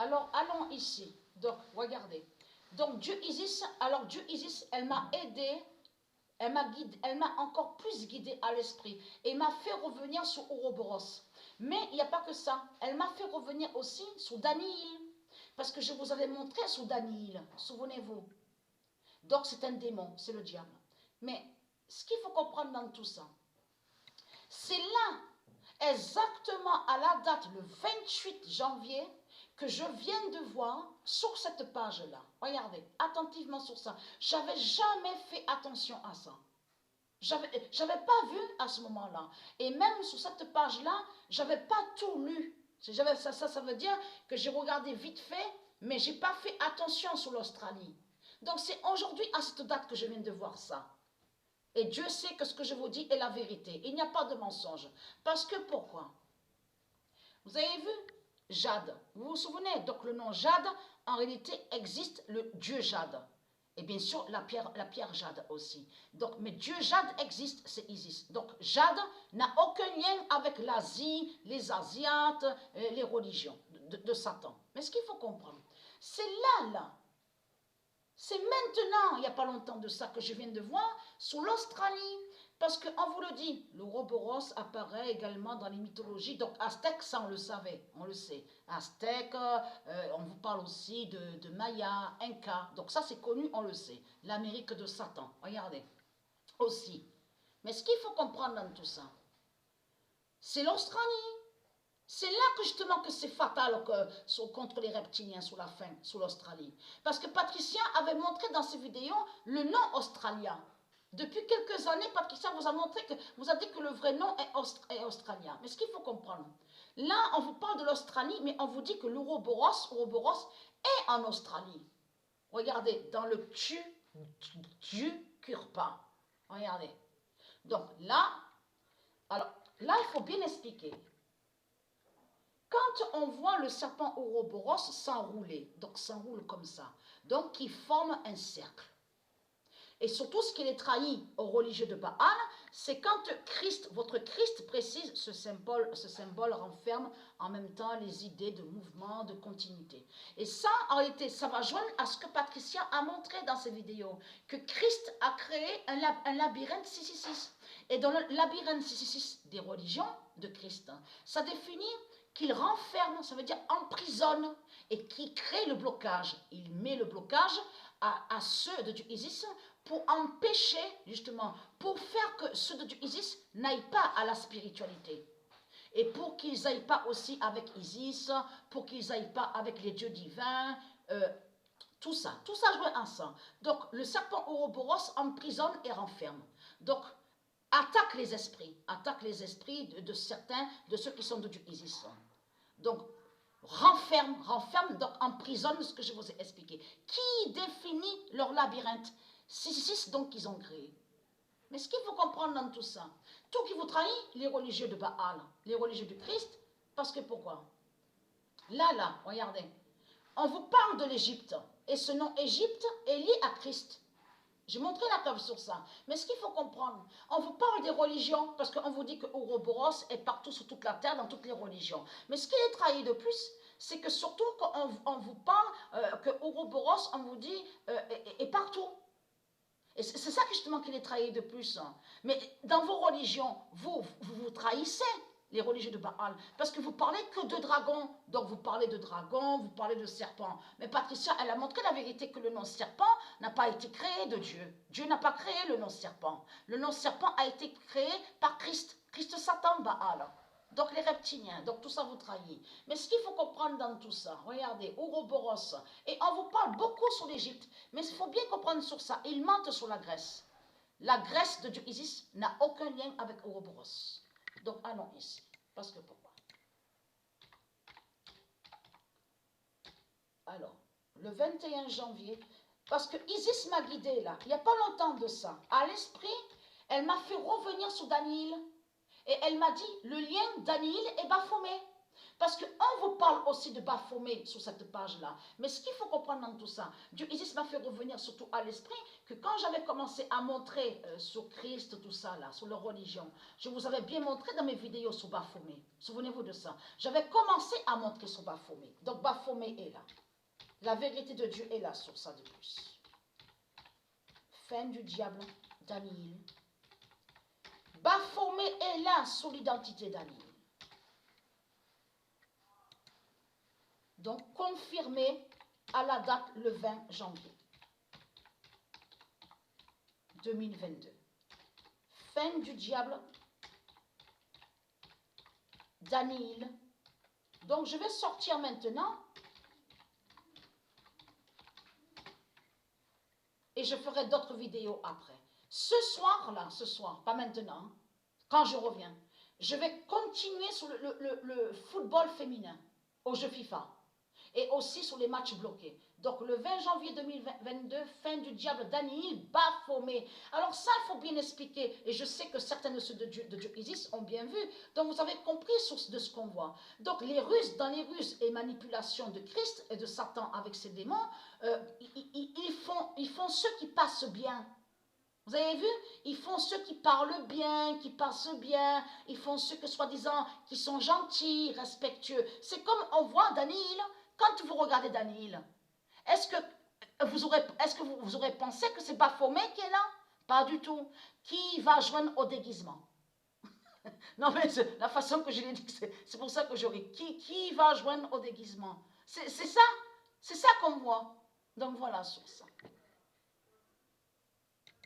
Alors, allons ici. Donc, regardez. Donc, Dieu Isis, alors Dieu Isis, elle m'a aidé, elle m'a encore plus guidé à l'esprit. Et m'a fait revenir sur Ouroboros. Mais il n'y a pas que ça. Elle m'a fait revenir aussi sur Daniel. Parce que je vous avais montré sur Daniel, souvenez-vous. Donc, c'est un démon, c'est le diable. Mais, ce qu'il faut comprendre dans tout ça, c'est là, exactement à la date, le 28 janvier, que je viens de voir sur cette page-là. Regardez, attentivement sur ça. J'avais jamais fait attention à ça. J'avais pas vu à ce moment-là. Et même sur cette page-là, j'avais pas tout lu. Ça veut dire que j'ai regardé vite fait, mais j'ai pas fait attention sur l'Australie. Donc c'est aujourd'hui à cette date que je viens de voir ça. Et Dieu sait que ce que je vous dis est la vérité. Il n'y a pas de mensonge. Parce que pourquoi? Vous avez vu Jade. Vous vous souvenez? Donc le nom Jade, en réalité, existe le Dieu Jade. Et bien sûr, la pierre Jade aussi. Donc, mais Dieu Jade existe, c'est Isis. Donc Jade n'a aucun lien avec l'Asie, les Asiates, les religions de Satan. Mais ce qu'il faut comprendre, c'est là. C'est maintenant, il n'y a pas longtemps de ça que je viens de voir, sur l'Australie. Parce qu'on vous le dit, l'Ouroboros apparaît également dans les mythologies. Donc Aztèque, ça on le savait, on le sait. Aztèque, on vous parle aussi de Maya, Inca. Donc ça c'est connu, on le sait. L'Amérique de Satan, regardez, aussi. Mais ce qu'il faut comprendre dans tout ça, c'est l'Australie. C'est là que justement que c'est fatal contre les reptiliens sur la fin, sur l'Australie. Parce que Patricia avait montré dans ses vidéos le nom australien. Depuis quelques années, Patricia vous a montré vous a dit que le vrai nom est australien. Mais ce qu'il faut comprendre, là on vous parle de l'Australie, mais on vous dit que l'Ouroboros est en Australie. Regardez, dans le Kurpa. Regardez. Donc là, il faut bien expliquer. Quand on voit le serpent Ouroboros s'enrouler, donc s'enroule comme ça, donc qui forme un cercle. Et surtout, ce qui est trahi aux religieux de Baal, c'est quand votre Christ précise, ce symbole renferme en même temps les idées de mouvement, de continuité. Et ça, en réalité, ça va joindre à ce que Patricia a montré dans ses vidéos, que Christ a créé un labyrinthe 666. Et dans le labyrinthe 666 des religions de Christ, ça définit qu'il renferme, ça veut dire emprisonne, et qui crée le blocage. Il met le blocage à ceux de Dieu Isis pour empêcher, justement, pour faire que ceux de Dieu Isis n'aillent pas à la spiritualité. Et pour qu'ils n'aillent pas aussi avec Isis, pour qu'ils n'aillent pas avec les dieux divins, tout ça joue ensemble. Donc, le serpent Ouroboros emprisonne et renferme. Donc, attaque les esprits de certains, de ceux qui sont de Dieu Isis. Donc, renferme, donc emprisonne ce que je vous ai expliqué. Qui définit leur labyrinthe? 666 donc qu'ils ont créé. Mais ce qu'il faut comprendre dans tout ça, tout qui vous trahit, les religieux de Baal, les religieux du Christ, parce que pourquoi? Là, regardez, on vous parle de l'Égypte, et ce nom Égypte est lié à Christ. J'ai montré la preuve sur ça. Mais ce qu'il faut comprendre, on vous parle des religions, parce qu'on vous dit que Ouroboros est partout sur toute la terre, dans toutes les religions. Mais ce qui est trahi de plus, c'est que surtout quand on vous parle que Ouroboros, on vous dit, est partout. Et c'est ça justement qui est trahi de plus. Mais dans vos religions, vous trahissez les religieux de Baal, parce que vous parlez que de dragons. Donc vous parlez de dragons, vous parlez de serpents. Mais Patricia, elle a montré la vérité que le nom serpent n'a pas été créé de Dieu. Dieu n'a pas créé le nom serpent. Le nom serpent a été créé par Christ. Christ Satan Baal. Donc les reptiliens, donc tout ça vous trahit. Mais ce qu'il faut comprendre dans tout ça, regardez, Ouroboros, et on vous parle beaucoup sur l'Égypte, mais il faut bien comprendre sur ça, ils mentent sur la Grèce. La Grèce de Dieu Isis n'a aucun lien avec Ouroboros. Donc allons ici, parce que pourquoi? Alors, le 21 janvier, parce que Isis m'a guidé là, il n'y a pas longtemps de ça, à l'esprit, elle m'a fait revenir sur Daniel. Et elle m'a dit, le lien Daniel est Baphomet. Parce qu'on vous parle aussi de Baphomet sur cette page-là. Mais ce qu'il faut comprendre dans tout ça, Dieu Isis m'a fait revenir surtout à l'esprit que quand j'avais commencé à montrer sur Christ, tout ça là, sur leur religion, je vous avais bien montré dans mes vidéos sur Baphomet. Souvenez-vous de ça. J'avais commencé à montrer sur Baphomet. Donc Baphomet est là. La vérité de Dieu est là sur ça de plus. Fin du diable, Daniel. Baphomet est là sur l'identité Daniel. Donc, confirmé à la date le 20 janvier 2022. Fin du diable, Daniel. Donc, je vais sortir maintenant et je ferai d'autres vidéos après. Ce soir, là, ce soir, pas maintenant, quand je reviens, je vais continuer sur le football féminin au jeu FIFA. Et aussi sur les matchs bloqués. Donc le 20 janvier 2022, fin du diable, Daniel Baphomet. Alors ça, il faut bien expliquer. Et je sais que certains de ceux de Dieu Isis ont bien vu. Donc vous avez compris de ce qu'on voit. Donc les ruses, dans les ruses et manipulations de Christ et de Satan avec ses démons, ils font ceux qui passent bien. Vous avez vu? Ils font ceux qui parlent bien, qui passent bien. Ils font ceux que soi-disant qui sont gentils, respectueux. C'est comme on voit Daniel. Quand vous regardez Daniel, est-ce que vous aurez pensé que c'est Baphomet qui est là? Pas du tout. Qui va joindre au déguisement? Non, mais la façon que je l'ai dit, c'est pour ça que j'aurais. Qui va joindre au déguisement? C'est ça qu'on voit. Donc voilà sur ça.